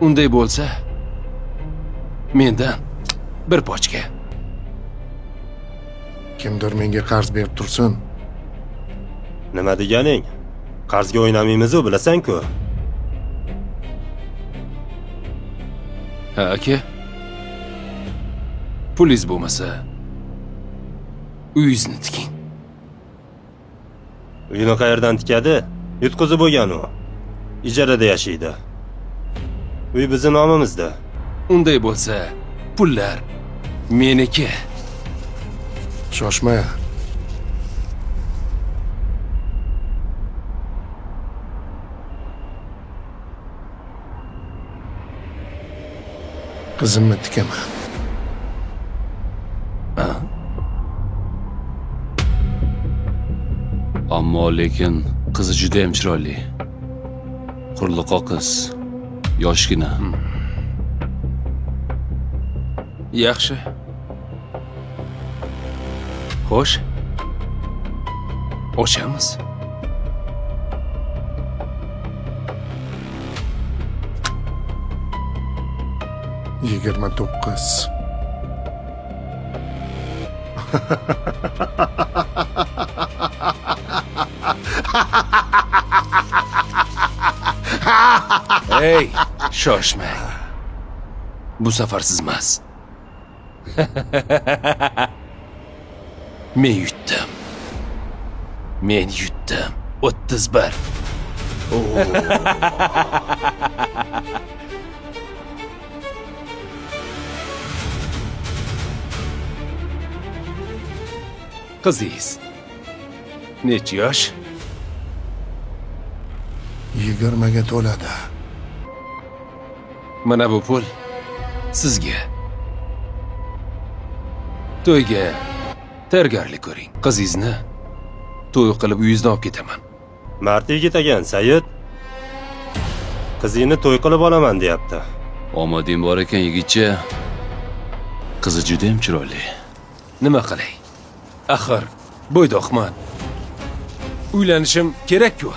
Unday bo'lsa, mendan bir pochka. Kimdir menga qarz berib tursin. Nima deganing? Qarzga o'ynamaymiz-ku, bilasan-ku. Ha, aka. Pulingiz bo'lmasa, uyingizni tiking. Uyini qayerdan tikadi? Yutqizib bo'lgan u. Ijarada yashaydi. Uy bizning nomimizda. Unday bo'lsa, pullar meniki. Shoshma. Qizimni tikaman. Ammo lekin qizi juda ham chiroyli. Qurliqo qiz, yoshgina. Yaxshi. Xo'sh. Ochamiz. Yigirma 29. Hey, shoshmang. Bu safar sizmas. Men yutdim. Men yutdim. 31. Qizingiz necha yosh? 20ga to'ladi. Mana bu pul sizga. To'yga tayyorgarlik ko'ring. Qizingizni to'y qilib uyingizdan olib ketaman. Mard yigit ekan, Sayid. Qizingni to'y qilib olaman deyapti. Omading bor ekan, yigitcha. Qizi juda ham chiroyli. Nima qilay? Axir bo'ydoqman. Uylanishim kerak-ku.